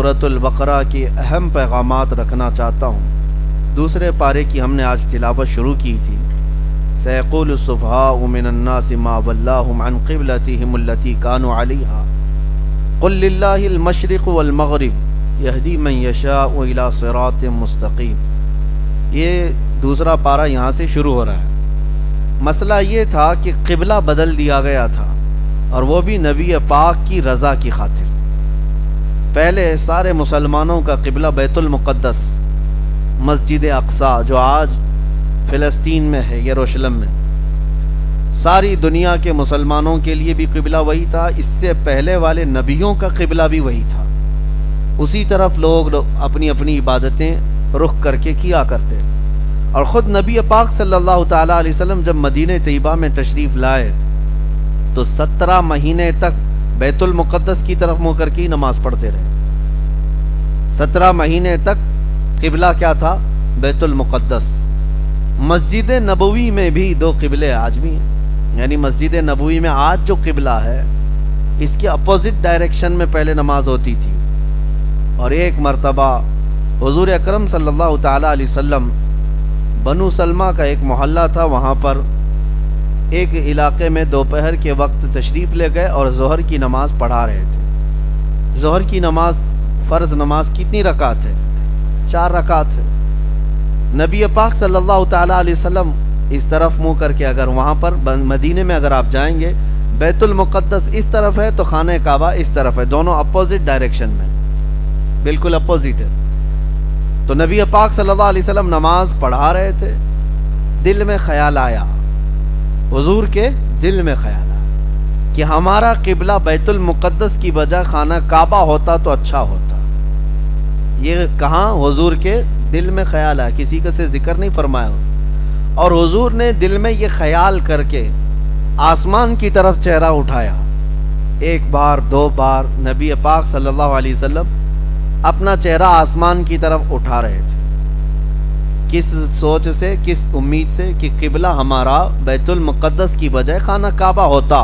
سورۃ البقرہ کی اہم پیغامات رکھنا چاہتا ہوں۔ دوسرے پارے کی ہم نے آج تلاوت شروع کی تھی۔ سیقول السفہاء من الناس ما ولاہم عن قبلتہم التی کانوا علیہا قل للہ المشرق والمغرب یہدی من یشاء الی صراط مستقیم۔ یہ دوسرا پارہ یہاں سے شروع ہو رہا ہے۔ مسئلہ یہ تھا کہ قبلہ بدل دیا گیا تھا، اور وہ بھی نبی پاک کی رضا کی خاطر۔ پہلے سارے مسلمانوں کا قبلہ بیت المقدس، مسجد اقصیٰ جو آج فلسطین میں ہے، یروشلم میں، ساری دنیا کے مسلمانوں کے لیے بھی قبلہ وہی تھا۔ اس سے پہلے والے نبیوں کا قبلہ بھی وہی تھا۔ اسی طرف لوگ اپنی اپنی عبادتیں رخ کر کے کیا کرتے، اور خود نبی پاک صلی اللہ تعالیٰ علیہ وسلم جب مدینہ طیبہ میں تشریف لائے تو 17 مہینے تک بیت المقدس کی طرف منہ کر کے ہی نماز پڑھتے رہے۔ 17 مہینے تک قبلہ کیا تھا؟ بیت المقدس۔ مسجد نبوی میں بھی 2 قبلے آج بھی ہیں، یعنی مسجد نبوی میں آج جو قبلہ ہے اس کے اپوزٹ ڈائریکشن میں پہلے نماز ہوتی تھی۔ اور ایک مرتبہ حضور اکرم صلی اللہ تعالیٰ علیہ وسلم بنو سلمہ کا ایک محلہ تھا، وہاں پر ایک علاقے میں دوپہر کے وقت تشریف لے گئے اور ظہر کی نماز پڑھا رہے تھے۔ ظہر کی نماز، فرض نماز کتنی رکعت ہے؟ 4 رکعت ہے۔ نبی پاک صلی اللہ تعالیٰ علیہ وسلم اس طرف منہ کر کے، اگر وہاں پر مدینے میں اگر آپ جائیں گے، بیت المقدس اس طرف ہے تو خانہ کعبہ اس طرف ہے، دونوں اپوزٹ ڈائریکشن میں، بالکل اپوزٹ ہے۔ تو نبی پاک صلی اللہ علیہ وسلم نماز پڑھا رہے تھے، دل میں خیال آیا، حضور کے دل میں خیال آیا کہ ہمارا قبلہ بیت المقدس کی بجائے خانہ کعبہ ہوتا تو اچھا ہوتا۔ یہ کہاں حضور کے دل میں خیال آیا، کسی کا سے ذکر نہیں فرمایا، اور حضور نے دل میں یہ خیال کر کے آسمان کی طرف چہرہ اٹھایا۔ 1 بار 2 بار نبی پاک صلی اللہ علیہ وسلم اپنا چہرہ آسمان کی طرف اٹھا رہے تھے۔ کس سوچ سے، کس امید سے کہ قبلہ ہمارا بیت المقدس کی بجائے خانہ کعبہ ہوتا۔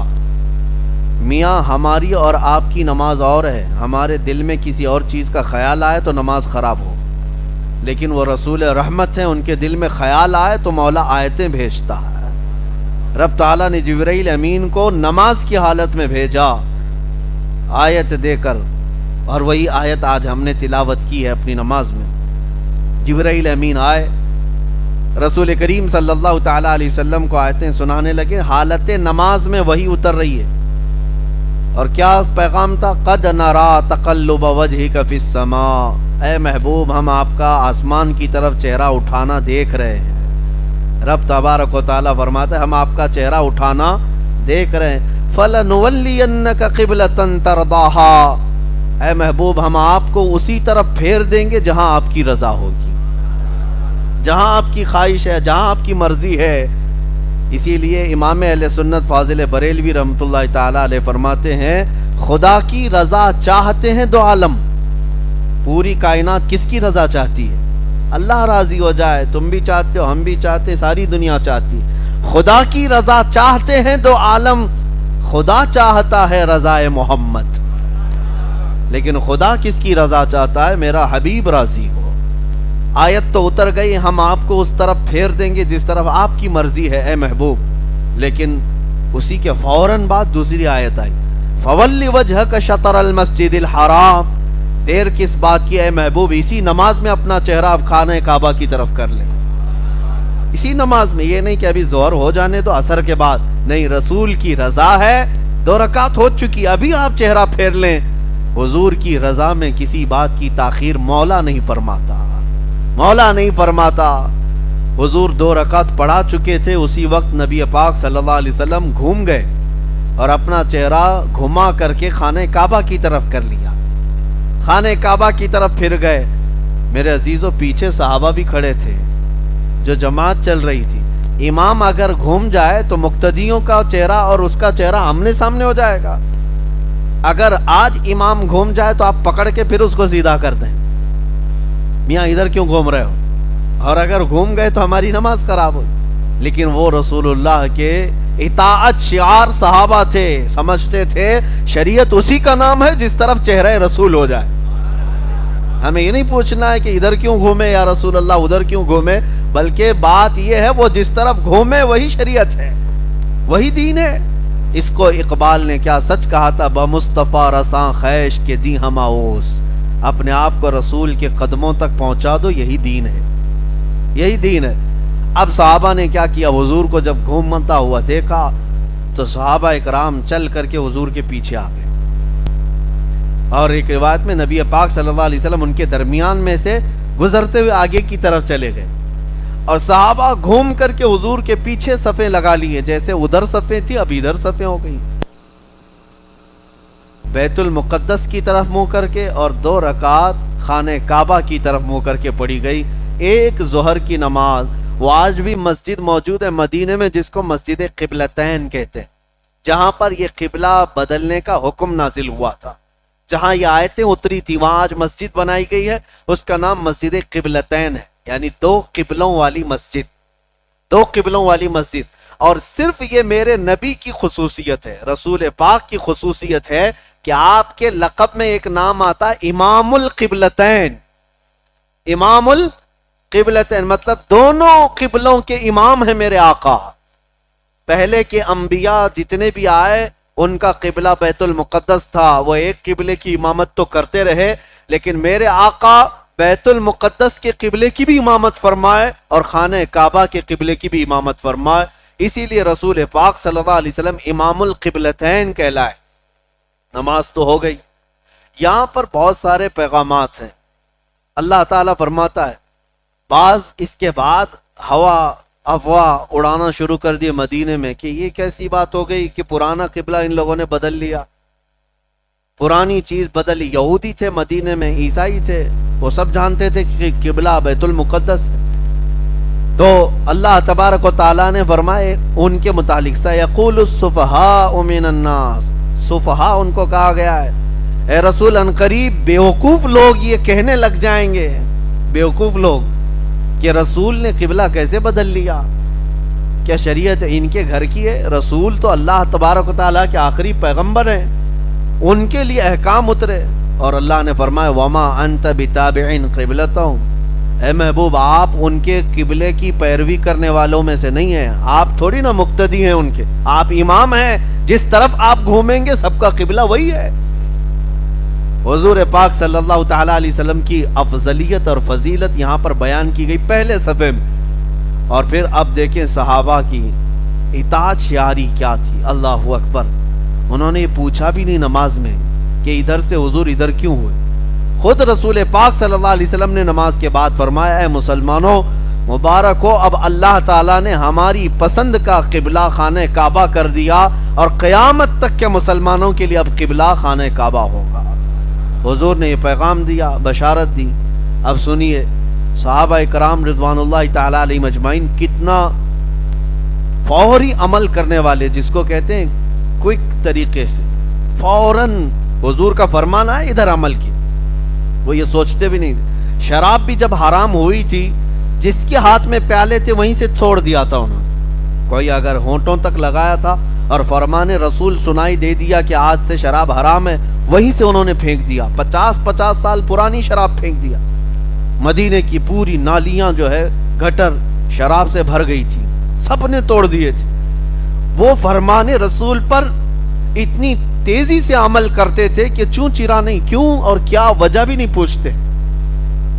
میاں ہماری اور آپ کی نماز اور ہے، ہمارے دل میں کسی اور چیز کا خیال آئے تو نماز خراب ہو، لیکن وہ رسول رحمت ہیں، ان کے دل میں خیال آئے تو مولا آیتیں بھیجتا ہے۔ رب تعالیٰ نے جبرائیل امین کو نماز کی حالت میں بھیجا آیت دے کر، اور وہی آیت آج ہم نے تلاوت کی ہے اپنی نماز میں۔ جبرائیل امین آئے، رسول کریم صلی اللہ تعالیٰ علیہ وسلم کو آیتیں سنانے لگے، حالت نماز میں وہی اتر رہی ہے۔ اور کیا پیغام تھا؟ قد نرا تقلب وجہک فی السماء، اے محبوب ہم آپ کا آسمان کی طرف چہرہ اٹھانا دیکھ رہے ہیں۔ رب تبارک و تعالیٰ فرماتا ہے ہم آپ کا چہرہ اٹھانا دیکھ رہے ہیں۔ فَلَنُوَلِّيَنَّكَ قِبْلَةً تَرْضَاهَا، اے محبوب ہم آپ کو اسی طرف پھیر دیں گے جہاں آپ کی رضا ہوگی، جہاں آپ کی خواہش ہے، جہاں آپ کی مرضی ہے۔ اسی لیے امام اہل سنت فاضل بریلوی رحمۃ اللہ تعالیٰ علیہ فرماتے ہیں خدا کی رضا چاہتے ہیں 2 عالم۔ پوری کائنات کس کی رضا چاہتی ہے؟ اللہ راضی ہو جائے، تم بھی چاہتے ہو، ہم بھی چاہتے، ساری دنیا چاہتی۔ خدا کی رضا چاہتے ہیں 2 عالم، خدا چاہتا ہے رضا محمد، لیکن خدا کس کی رضا چاہتا ہے؟ میرا حبیب راضی ہو۔ آیت تو اتر گئی، ہم آپ کو اس طرف پھیر دیں گے جس طرف آپ کی مرضی ہے اے محبوب، لیکن اسی کے فوراً بعد دوسری آیت آئی، فَوَلِّ وَجْهَكَ شَطْرَ الْمَسْجِدِ الْحَرَامِ، دیر کس بات کی اے محبوب، اسی نماز میں اپنا چہرہ اب خانہ کعبہ کی طرف کر لیں، اسی نماز میں۔ یہ نہیں کہ ابھی ظہر ہو جانے تو عصر کے بعد، نہیں، رسول کی رضا ہے، 2 رکعت ہو چکی، ابھی آپ چہرہ پھیر لیں۔ حضور کی رضا میں کسی بات کی تاخیر مولا نہیں فرماتا، مولا نہیں فرماتا۔ حضور 2 رکعت پڑھا چکے تھے، اسی وقت نبی پاک صلی اللہ علیہ وسلم گھوم گئے اور اپنا چہرہ گھما کر کے خانہ کعبہ کی طرف کر لیا، خانہ کعبہ کی طرف پھر گئے۔ میرے عزیزوں پیچھے صحابہ بھی کھڑے تھے، جو جماعت چل رہی تھی۔ امام اگر گھوم جائے تو مقتدیوں کا چہرہ اور اس کا چہرہ آمنے سامنے ہو جائے گا۔ اگر آج امام گھوم جائے تو آپ پکڑ کے پھر اس کو سیدھا کر دیں، میاں ادھر کیوں گھوم رہے ہو، اور اگر گھوم گئے تو ہماری نماز خراب ہوئی۔ لیکن وہ رسول اللہ کے اطاعت شعار صحابہ تھے، سمجھتے تھے شریعت اسی کا نام ہے جس طرف چہرہ رسول ہو جائے۔ ہمیں یہ نہیں پوچھنا ہے کہ ادھر کیوں گھومے یا رسول اللہ ادھر کیوں گھومے، بلکہ بات یہ ہے وہ جس طرف گھومے وہی شریعت ہے، وہی دین ہے۔ اس کو اقبال نے کیا سچ کہا تھا، بمصطفیٰ رساں خیش کے دی ہم آؤس، اپنے آپ کو رسول کے قدموں تک پہنچا دو، یہی دین ہے، یہی دین ہے۔ اب صحابہ نے کیا کیا، حضور کو جب گھومتا ہوا دیکھا تو صحابہ اکرام چل کر کے حضور کے پیچھے آ گئے، اور ایک روایت میں نبی پاک صلی اللہ علیہ وسلم ان کے درمیان میں سے گزرتے ہوئے آگے کی طرف چلے گئے، اور صحابہ گھوم کر کے حضور کے پیچھے صفیں لگا لیے، جیسے ادھر صفیں تھی اب ادھر صفیں ہو گئی، بیت المقدس کی طرف منہ کر کے، اور 2 رکعت خانہ کعبہ کی طرف منہ کر کے پڑھی گئی۔ ایک ظہر کی نماز، وہ آج بھی مسجد موجود ہے مدینے میں جس کو مسجد قبلتین کہتے ہیں، جہاں پر یہ قبلہ بدلنے کا حکم نازل ہوا تھا، جہاں یہ آیتیں اتری تھی وہاں آج مسجد بنائی گئی ہے، اس کا نام مسجد قبلتین ہے، یعنی 2 قبلوں والی مسجد، 2 قبلوں والی مسجد۔ اور صرف یہ میرے نبی کی خصوصیت ہے، رسول پاک کی خصوصیت ہے کہ آپ کے لقب میں ایک نام آتا امام القبلتین، امام القبلتین مطلب دونوں قبلوں کے امام ہیں میرے آقا۔ پہلے کے انبیاء جتنے بھی آئے ان کا قبلہ بیت المقدس تھا، وہ ایک قبلے کی امامت تو کرتے رہے، لیکن میرے آقا بیت المقدس کے قبلے کی بھی امامت فرمائے اور خانہ کعبہ کے قبلے کی بھی امامت فرمائے، اسی لیے رسول پاک صلی اللہ علیہ وسلم امام القبلتین کہلائے۔ نماز تو ہو گئی، یہاں پر بہت سارے پیغامات ہیں۔ اللہ تعالیٰ فرماتا ہے بعض اس کے بعد ہوا افواہ اڑانا شروع کر دیے مدینے میں کہ یہ کیسی بات ہو گئی کہ پرانا قبلہ ان لوگوں نے بدل لیا، پرانی چیز بدلی۔ یہودی تھے مدینے میں، عیسائی تھے، وہ سب جانتے تھے کہ قبلہ بیت المقدس ہے۔ تو اللہ تبارک و تعالیٰ نے فرمائے ان کے متعلق سَيَقُولُ السُّفَهَاءُ مِنَ النَّاسِ، سفہاء ان کو کہا گیا ہے، اے رسول ان قریب بیوقوف لوگ یہ کہنے لگ جائیں گے، بیوقوف لوگ، کہ رسول نے قبلہ کیسے بدل لیا، کیا شریعت ان کے گھر کی ہے؟ رسول تو اللہ تبارک و تعالیٰ کے آخری پیغمبر ہیں، ان کے لیے احکام اترے، اور اللہ نے فرمایا وَمَا أَنْتَ بِتَابِعٍ قِبْلَتَهُمْ، اے محبوب آپ ان کے قبلے کی پیروی کرنے والوں میں سے نہیں ہیں، آپ تھوڑی نہ مقتدی ہیں ان کے، آپ امام ہیں، جس طرف آپ گھومیں گے سب کا قبلہ وہی ہے۔ حضور پاک صلی اللہ تعالیٰ علیہ وسلم کی افضلیت اور فضیلت یہاں پر بیان کی گئی پہلے صفحے میں، اور پھر اب دیکھیں صحابہ کی اطاعت شعاری کیا تھی، اللہ اکبر۔ انہوں نے یہ پوچھا بھی نہیں نماز میں کہ ادھر سے حضور ادھر کیوں ہوئے، خود رسول پاک صلی اللہ علیہ وسلم نے نماز کے بعد فرمایا اے مسلمانوں مبارک ہو، اب اللہ تعالیٰ نے ہماری پسند کا قبلہ خانہ کعبہ کر دیا، اور قیامت تک کے مسلمانوں کے لیے اب قبلہ خانہ کعبہ ہوگا۔ حضور نے یہ پیغام دیا، بشارت دی۔ اب سنیے صحابہ کرام رضوان اللہ تعالی علیہم اجمعین کتنا فوری عمل کرنے والے، جس کو کہتے ہیں کوئک طریقے سے، فوراً حضور کا فرمان آئے ادھر عمل کی، وہ یہ سوچتے بھی نہیں۔ شراب بھی جب حرام ہوئی تھی جس کے ہاتھ میں پیالے تھے وہیں سے چھوڑ دیا تھا انہوں نے، کوئی اگر ہونٹوں تک لگایا تھا اور فرمان رسول سنائی دے دیا کہ آج سے شراب حرام ہے، وہیں سے انہوں نے پھینک دیا، 50 سال پرانی شراب پھینک دیا۔ مدینے کی پوری نالیاں جو ہے گٹر شراب سے بھر گئی تھی، سب نے توڑ دیے تھے۔ وہ فرمان رسول پر اتنی تیزی سے عمل کرتے تھے کہ چوں چرا نہیں، کیوں اور کیا وجہ بھی نہیں پوچھتے۔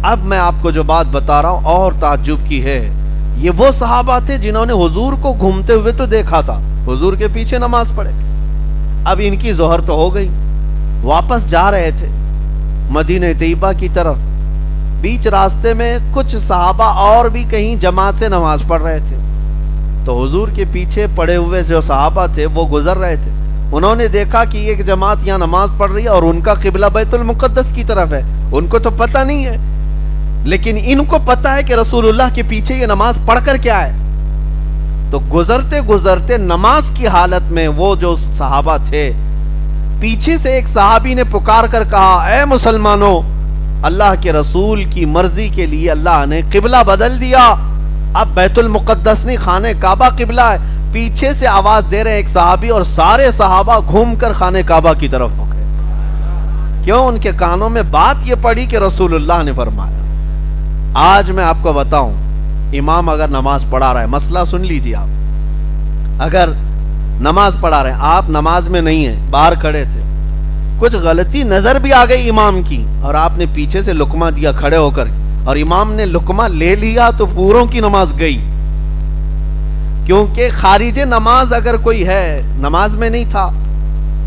اب میں آپ کو جو بات بتا رہا ہوں اور تعجب کی ہے، یہ وہ صحابہ تھے جنہوں نے حضور کو گھومتے ہوئے تو دیکھا تھا، حضور کے پیچھے نماز پڑھے۔ اب ان کی ظہر تو ہو گئی، واپس جا رہے تھے مدینہ طیبہ کی طرف، بیچ راستے میں کچھ صحابہ اور بھی کہیں جماعت سے نماز پڑھ رہے تھے، تو حضور کے پیچھے پڑے ہوئے جو صحابہ تھے وہ گزر رہے تھے، انہوں نے دیکھا کہ ایک جماعت یہاں نماز پڑھ رہی ہے اور ان کا قبلہ بیت المقدس کی طرف ہے، ان کو تو پتہ نہیں ہے، لیکن ان کو پتہ ہے کہ رسول اللہ کے پیچھے یہ نماز پڑھ کر کیا ہے۔ تو گزرتے گزرتے نماز کی حالت میں وہ جو صحابہ تھے، پیچھے سے ایک صحابی نے پکار کر کہا اے مسلمانوں، اللہ کے رسول کی مرضی کے لیے اللہ نے قبلہ بدل دیا، اب بیت المقدس نہیں خانہ کعبہ قبلہ ہے۔ پیچھے سے آواز دے رہے ایک صحابی، اور سارے صحابہ گھوم کر خانہ کعبہ کی طرف ہو گئے۔ کیوں؟ ان کے کانوں میں بات یہ پڑی کہ رسول اللہ نے فرمایا. آج میں آپ کو بتاؤں، امام اگر نماز پڑھا رہا ہے، مسئلہ سن لیجیے آپ، اگر نماز پڑھا رہے ہیں، آپ نماز میں نہیں ہیں، باہر کھڑے تھے، کچھ غلطی نظر بھی آ گئی امام کی، اور آپ نے پیچھے سے لقمہ دیا کھڑے ہو کر، اور امام نے لقمہ لے لیا، تو پوروں کی نماز گئی. کیونکہ خارج نماز اگر کوئی ہے، نماز میں نہیں تھا،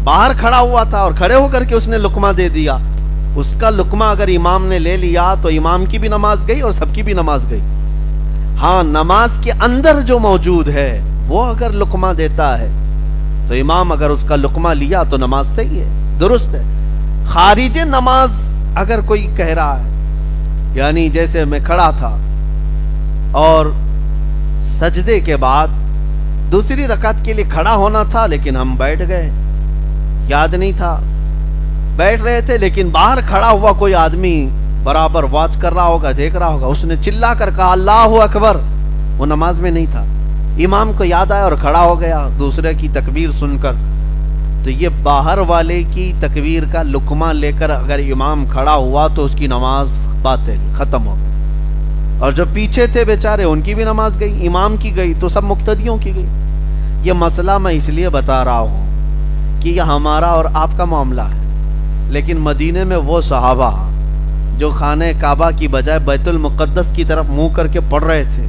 باہر کھڑا ہوا تھا، اور کھڑے ہو کر کے اس نے لقمہ دے دیا، اس کا لقمہ اگر امام نے لے لیا تو امام کی بھی نماز گئی اور سب کی بھی نماز گئی. ہاں، نماز کے اندر جو موجود ہے وہ اگر لقمہ دیتا ہے تو امام اگر اس کا لقمہ لیا تو نماز صحیح ہے، درست ہے. خارج نماز اگر کوئی کہہ رہا ہے، یعنی جیسے میں کھڑا تھا اور سجدے کے بعد دوسری رکعت کے لیے کھڑا ہونا تھا، لیکن ہم بیٹھ گئے، یاد نہیں تھا، بیٹھ رہے تھے، لیکن باہر کھڑا ہوا کوئی آدمی برابر واچ کر رہا ہوگا، دیکھ رہا ہوگا، اس نے چلا کر کہا اللہ اکبر، وہ نماز میں نہیں تھا، امام کو یاد آیا اور کھڑا ہو گیا دوسرے کی تکبیر سن کر، تو یہ باہر والے کی تکبیر کا لقمہ لے کر اگر امام کھڑا ہوا تو اس کی نماز باطل، ختم ہو گئی. اور جو پیچھے تھے بیچارے، ان کی بھی نماز گئی، امام کی گئی تو سب مقتدیوں کی گئی. یہ مسئلہ میں اس لیے بتا رہا ہوں کہ یہ ہمارا اور آپ کا معاملہ ہے، لیکن مدینے میں وہ صحابہ جو خانہ کعبہ کی بجائے بیت المقدس کی طرف منہ کر کے پڑھ رہے تھے،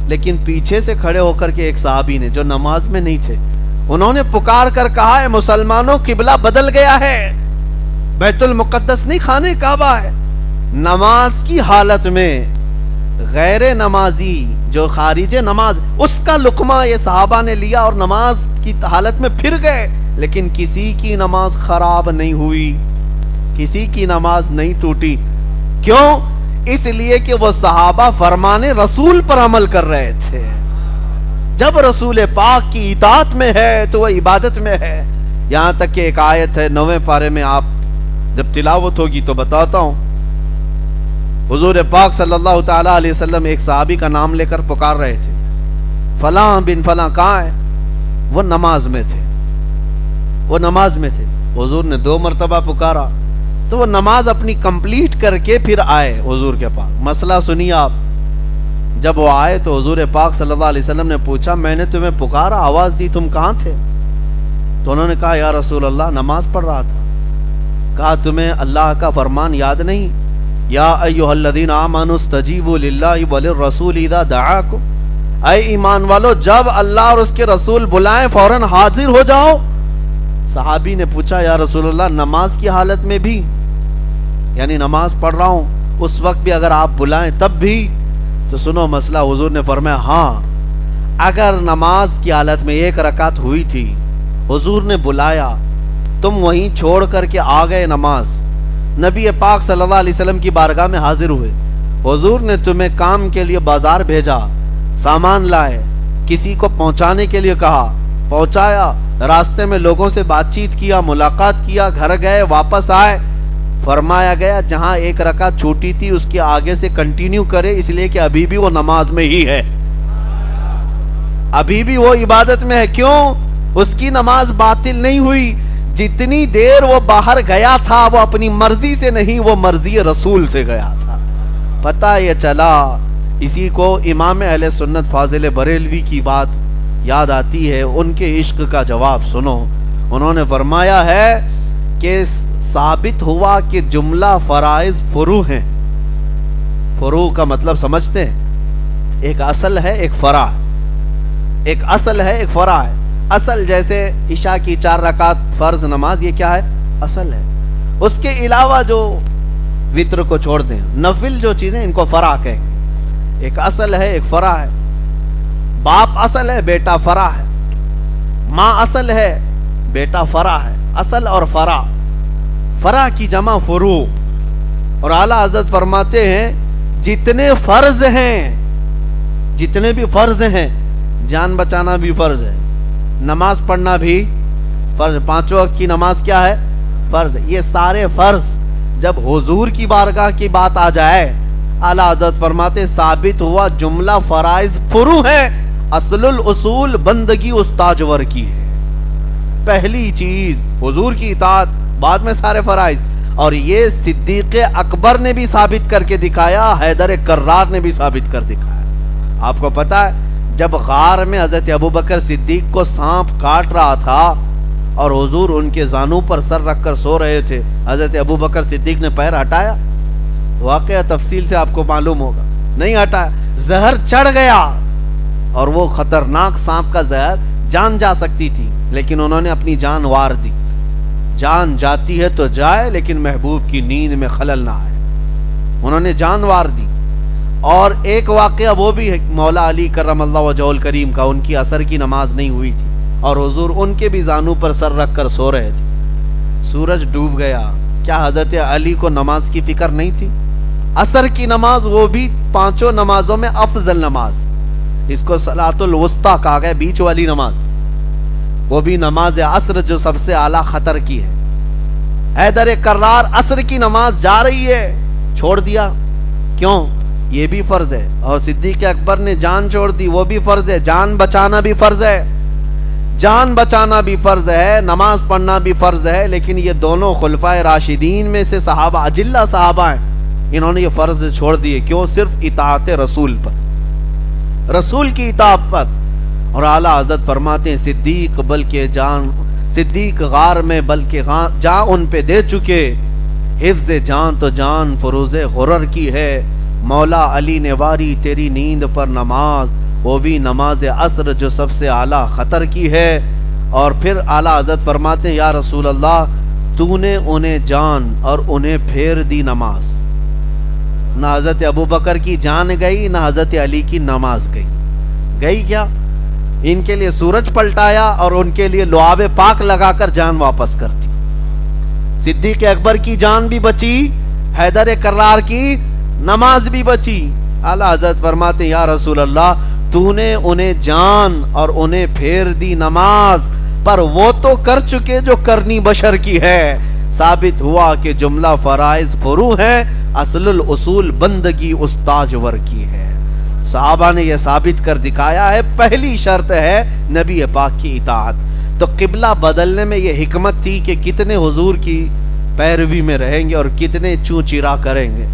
لیکن پیچھے سے کھڑے ہو کر کے ایک صحابی نے جو نماز میں نہیں تھے، انہوں نے پکار کر کہا ہے مسلمانوں، قبلہ بدل گیا ہے، بیت المقدس نہیں خانہ کعبہ ہے. نماز کی حالت میں غیر نمازی جو خارج نماز، اس کا لقمہ یہ صحابہ نے لیا اور نماز کی حالت میں پھر گئے، لیکن کسی کی نماز خراب نہیں ہوئی، کسی کی نماز نہیں ٹوٹی. کیوں؟ اس لیے کہ وہ صحابہ فرمان رسول پر عمل کر رہے تھے. جب رسول پاک کی اطاعت میں ہے تو وہ عبادت میں ہے. یہاں تک کہ ایک آیت ہے 9ویں پارے میں، آپ جب تلاوت ہوگی تو بتاتا ہوں، حضور پاک صلی اللہ تعالی علیہ وسلم ایک صحابی کا نام لے کر پکار رہے تھے، فلاں بن فلاں، کہاں ہے؟ وہ نماز میں تھے، وہ نماز میں تھے. حضور نے 2 مرتبہ پکارا تو وہ نماز اپنی کمپلیٹ کر کے پھر آئے حضور کے پاس. مسئلہ سنیے آپ، جب وہ آئے تو حضور پاک صلی اللہ علیہ وسلم نے پوچھا میں نے تمہیں پکارا، آواز دی، تم کہاں تھے؟ تو انہوں نے کہا یا رسول اللہ نماز پڑھ رہا تھا. کہا تمہیں اللہ کا فرمان یاد نہیں؟ یا ایھا الذین آمنوا استجیبوا للہ وللرسول اذا دعاکم، اے ایمان والو جب اللہ اور اس کے رسول بلائیں فوراً حاضر ہو جاؤ. صحابی نے پوچھا یا رسول اللہ نماز کی حالت میں بھی، یعنی نماز پڑھ رہا ہوں اس وقت بھی اگر آپ بلائیں تب بھی؟ تو سنو مسئلہ، حضور نے فرمایا ہاں، اگر نماز کی حالت میں 1 رکعت ہوئی تھی، حضور نے بلایا، تم وہیں چھوڑ کر کے آ گئے نماز، نبی پاک صلی اللہ علیہ وسلم کی بارگاہ میں حاضر ہوئے، حضور نے تمہیں کام کے لیے بازار بھیجا، سامان لائے، کسی کو پہنچانے کے لیے کہا، پہنچایا، راستے میں لوگوں سے بات چیت کیا، ملاقات کیا، گھر گئے، واپس آئے، فرمایا گیا جہاں 1 رکعت چھوٹی تھی اس کے آگے سے کنٹینیو کرے، اس لیے کہ ابھی بھی وہ نماز میں ہی ہے، ابھی بھی وہ عبادت میں ہے. کیوں؟ اس کی نماز باطل نہیں ہوئی، جتنی دیر وہ باہر گیا تھا وہ اپنی مرضی سے نہیں، وہ مرضی رسول سے گیا تھا. پتہ یہ چلا. اسی کو امام اہل سنت فاضل بریلوی کی بات یاد آتی ہے، ان کے عشق کا جواب سنو. انہوں نے فرمایا ہے کہ ثابت ہوا کہ جملہ فرائض فروع ہیں. فروع کا مطلب سمجھتے ہیں؟ ایک اصل ہے، ایک فرع. ایک اصل ہے، ایک فرع ہے. اصل جیسے عشاء کی 4 رکعت فرض نماز، یہ کیا ہے؟ اصل ہے. اس کے علاوہ جو وتر کو چھوڑ دیں، نفل جو چیزیں، ان کو فرع کہیں گے. ایک اصل ہے، ایک فرع ہے. باپ اصل ہے، بیٹا فرع ہے. ماں اصل ہے، بیٹا فرع ہے. اصل اور فرع، فرع کی جمع فروع. اور اعلیٰ حضرت فرماتے ہیں جتنے فرض ہیں، جتنے بھی فرض ہیں، جان بچانا بھی فرض ہے، نماز پڑھنا بھی فرض، 5 وقت کی نماز کیا ہے؟ فرض. یہ سارے فرض جب حضور کی بارگاہ کی بات آ جائے، اعلیٰ حضرت فرماتے ثابت ہوا جملہ فرائض فروع ہے، اصل الاصول بندگی استاجور کی ہے. پہلی چیز حضور کی اطاعت، بعد میں سارے فرائض. اور یہ صدیق اکبر نے بھی ثابت کر کے دکھایا، حیدر کرار نے بھی ثابت کر دکھایا۔ آپ کو پتا ہے جب غار میں حضرت ابوبکر صدیق کو سانپ کاٹ رہا تھا اور حضور ان کے زانوں پر سر رکھ کر سو رہے تھے، حضرت ابوبکر صدیق نے پیر ہٹایا؟ واقعہ تفصیل سے آپ کو معلوم ہوگا، نہیں ہٹایا۔ زہر چڑھ گیا اور وہ خطرناک سانپ کا زہر جان جا سکتی تھی، لیکن انہوں نے اپنی جان وار دی۔ جان جاتی ہے تو جائے، لیکن محبوب کی نیند میں خلل نہ آئے، انہوں نے جان وار دی۔ اور ایک واقعہ وہ بھی ہے مولا علی کرم اللہ وجہہ الکریم کا، ان کی عصر کی نماز نہیں ہوئی تھی اور حضور ان کے بھی زانوں پر سر رکھ کر سو رہے تھے، سورج ڈوب گیا۔ کیا حضرت علی کو نماز کی فکر نہیں تھی؟ عصر کی نماز، وہ بھی پانچوں نمازوں میں افضل نماز، اس کو صلاۃ الوسطیٰ کہا گیا، بیچ والی نماز، وہ بھی نماز عصر جو سب سے اعلیٰ خطر کی ہے۔ حیدر کرار عصر کی نماز جا رہی ہے، چھوڑ دیا، کیوں؟ یہ بھی فرض ہے۔ اور صدیق اکبر نے جان چھوڑ دی، وہ بھی فرض ہے۔ جان بچانا بھی فرض ہے، جان بچانا بھی فرض ہے، نماز پڑھنا بھی فرض ہے، لیکن یہ دونوں خلفائے راشدین میں سے صحابہ، اجلہ صحابہ ہیں، انہوں نے یہ فرض چھوڑ دیے، کیوں؟ صرف اطاعت رسول پر، رسول کی اطاعت پر۔ اور اعلیٰ حضرت فرماتے ہیں صدیق بلکہ جان، صدیق غار میں بلکہ جاں ان پہ دے چکے، حفظ جان تو جان فروز غرر کی ہے، مولا علی نے واری تیری نیند پر نماز، وہ بھی نماز عصر جو سب سے اعلیٰ خطر کی ہے۔ اور پھر اعلیٰ حضرت فرماتے ہیں یا رسول اللہ تو نے انہیں جان اور انہیں پھیر دی نماز، نہ حضرت ابوبکر کی جان گئی نہ حضرت علی کی نماز گئی۔ گئی کیا؟ ان کے لیے سورج پلٹایا اور ان کے لیے لعاب پاک لگا کر جان واپس کر دی۔ صدیق اکبر کی جان بھی بچی، حیدر کرار کی نماز بھی بچی۔ اعلیٰ حضرت فرماتے ہیں یا رسول اللہ تو نے انہیں جان اور انہیں پھیر دی نماز، پر وہ تو کر چکے جو کرنی بشر کی ہے۔ ثابت ہوا کہ جملہ فرائض فرو ہے، اصل الاصول بندگی استاجور کی ہے۔ صحابہ نے یہ ثابت کر دکھایا ہے، پہلی شرط ہے نبی پاک کی اطاعت۔ تو قبلہ بدلنے میں یہ حکمت تھی کہ کتنے حضور کی پیروی میں رہیں گے اور کتنے چوں چرا کریں گے۔